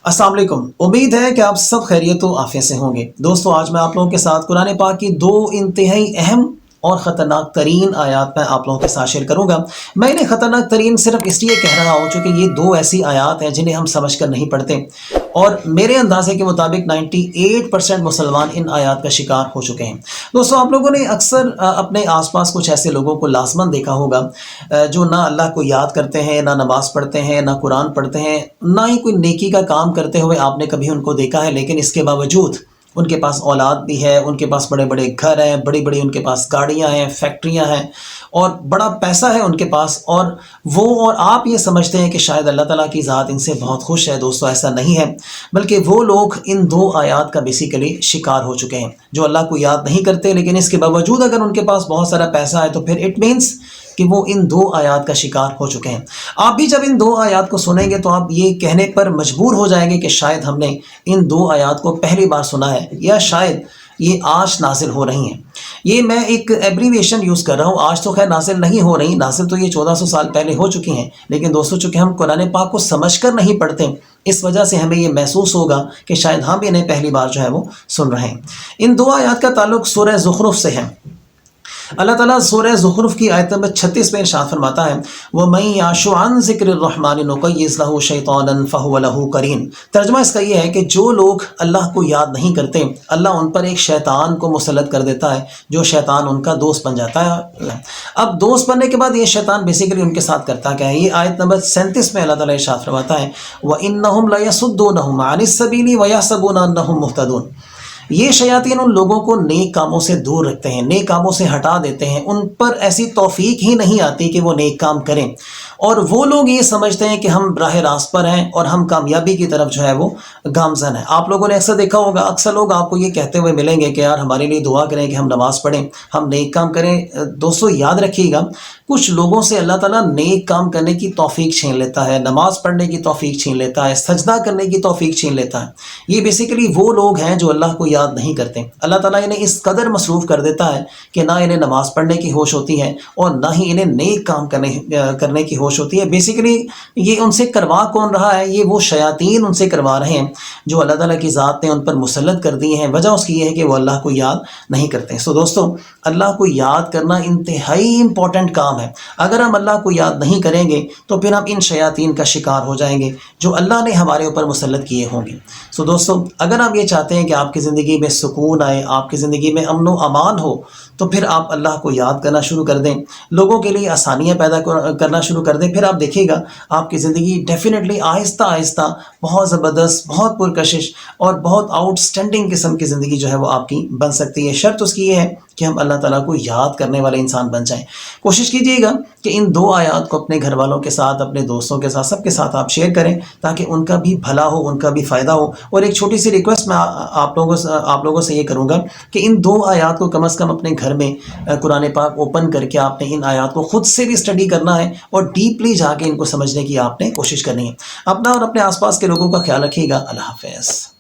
अस्सलाम वालेकुम। उम्मीद है कि आप सब खैरियत व आफियत से होंगे। दोस्तों, आज मैं आप लोगों के साथ कुरान पाक की दो इंतहाई अहम और ख़तरनाक तरीन आयात मैं आप लोगों के साथ शेयर करूँगा। मैं इन्हें ख़तरनाक तरीन सिर्फ इसलिए कह रहा हूँ चूँकि ये दो ऐसी आयात हैं जिन्हें हम समझ कर नहीं पढ़ते, और मेरे अंदाजे के मुताबिक 98% मुसलमान इन आयात का शिकार हो चुके हैं। दोस्तों, आप लोगों ने अक्सर अपने आसपास कुछ ऐसे लोगों को लाजमन देखा होगा जो ना अल्लाह को याद करते हैं, ना नमाज़ पढ़ते हैं, ना कुरान पढ़ते हैं, ना ही कोई नेकी का काम करते हुए आपने कभी उनको देखा है। लेकिन इसके बावजूद उनके पास औलाद भी है, उनके पास बड़े बड़े घर हैं, बड़ी बड़ी उनके पास गाड़ियां हैं, फैक्ट्रियां हैं और बड़ा पैसा है उनके पास, और वो और आप ये समझते हैं कि शायद अल्लाह ताला की ज़ात इनसे बहुत खुश है। दोस्तों, ऐसा नहीं है, बल्कि वो लोग इन दो आयात का बेसिकली शिकार हो चुके हैं, जो अल्लाह को याद नहीं करते लेकिन इसके बावजूद अगर उनके पास बहुत सारा पैसा है तो फिर इट मीन्स कि वो इन दो आयात का शिकार हो चुके हैं। आप भी जब इन दो आयात को सुनेंगे तो आप ये कहने पर मजबूर हो जाएंगे कि शायद हमने इन दो आयात को पहली बार सुना है, या शायद ये आज नाजिल हो रही हैं। ये मैं एक एब्रीविएशन यूज़ कर रहा हूँ। आज तो खैर नाजिल नहीं हो रही, नाजिल तो ये 1400 साल पहले हो चुकी हैं। लेकिन दोस्तों, चूँकि हम कुरान पाक को समझ कर नहीं पढ़ते, इस वजह से हमें ये महसूस होगा कि शायद हम इन्हें पहली बार जो है वो सुन रहे हैं। इन दो आयात का ताल्लुक सूरह ज़ुखरुफ से है। अल्लाह ताला सूरह ज़ुखरुफ की आयत नंबर 36 में इरशाद फरमाता है, वमन याशु अन ज़िक्रिर्रहमान नुक़य्यिज़ लहू शैतानन फ़हुव लहू क़रीन। तर्जुमा इसका ये है कि जो लोग अल्लाह को याद नहीं करते, अल्लाह उन पर एक शैतान को मुसल्लत कर देता है, जो शैतान उनका दोस्त बन जाता है। अब दोस्त बनने के बाद ये शैतान बेसिकली उनके साथ करता क्या है? ये आयत नंबर 37 में अल्लाह ताला इरशाद फरमाता है, व इन्नहुम लयसुद्दूनहुम अनिस सबीली व यहसबूना अन्नहुम मुहतदून। ये शयातीन उन लोगों को नेक कामों से दूर रखते हैं, नेक कामों से हटा देते हैं, उन पर ऐसी तौफीक ही नहीं आती कि वो नेक काम करें, और वो लोग ये समझते हैं कि हम राह रास्त पर हैं और हम कामयाबी की तरफ जो है वो गामजन है। आप लोगों ने अक्सर देखा होगा, अक्सर लोग आपको ये कहते हुए मिलेंगे कि यार हमारे लिए दुआ करें कि हम नमाज़ पढ़ें, हम नेक काम करें। दोस्तों, याद रखिएगा, कुछ लोगों से अल्लाह ताला नेक काम करने की तौफीक छीन लेता है, नमाज़ पढ़ने की तौफीक छीन लेता है, सजदा करने की तौफीक छीन लेता है। ये बेसिकली वो लोग हैं जो अल्लाह को याद नहीं करते। अल्लाह ताला इन्हें इस कदर मसरूफ़ कर देता है कि ना इन्हें नमाज़ पढ़ने की होश होती है और ना ही इन्हें नेक काम करने की होश होती है। बेसिकली ये उनसे करवा कौन रहा है? ये वो शयातीन उनसे करवा रहे हैं जो अल्लाह ताला की ज़ात ने उन पर मुसल्लत कर दिए हैं। वजह उसकी ये है कि वो अल्लाह को याद नहीं करते। सो दोस्तों, अल्लाह को याद करना इंतहाई इंपॉर्टेंट काम है। अगर हम अल्लाह को याद नहीं करेंगे तो फिर हम इन शयातीन का शिकार हो जाएंगे जो अल्लाह ने हमारे ऊपर मुसल्लत किए होंगे। सो दोस्तों, अगर आप ये चाहते हैं कि आपकी ज़िंदगी में सुकून आए, आपकी ज़िंदगी में अमन व अमान हो, तो फिर आप अल्लाह को याद करना शुरू कर दें, लोगों के लिए आसानियाँ पैदा करना शुरू कर दें। फिर आप देखिएगा आपकी ज़िंदगी डेफिनेटली आहिस्ता आहिस्ता बहुत ज़बरदस्त, बहुत पुरकशिश और बहुत आउटस्टैंडिंग किस्म की ज़िंदगी जो है वो आपकी बन सकती है। शर्त उसकी ये है कि हम अल्लाह ताला को याद करने वाले इंसान बन जाएं। कोशिश कीजिएगा कि इन दो आयात को अपने घर वालों के साथ, अपने दोस्तों के साथ, सबके साथ आप शेयर करें ताकि उनका भी भला हो, उनका भी फ़ायदा हो। और एक छोटी सी रिक्वेस्ट मैं आप लोगों से ये करूँगा कि इन दो आयात को कम से कम अपने घर में कुरान पाक ओपन करके आपने इन आयात को ख़ुद से भी स्टडी करना है और डीपली जाके इनको समझने की आपने कोशिश करनी है। अपना और अपने आसपास के लोगों का ख्याल रखिएगा। अल्लाह हाफ़िज़।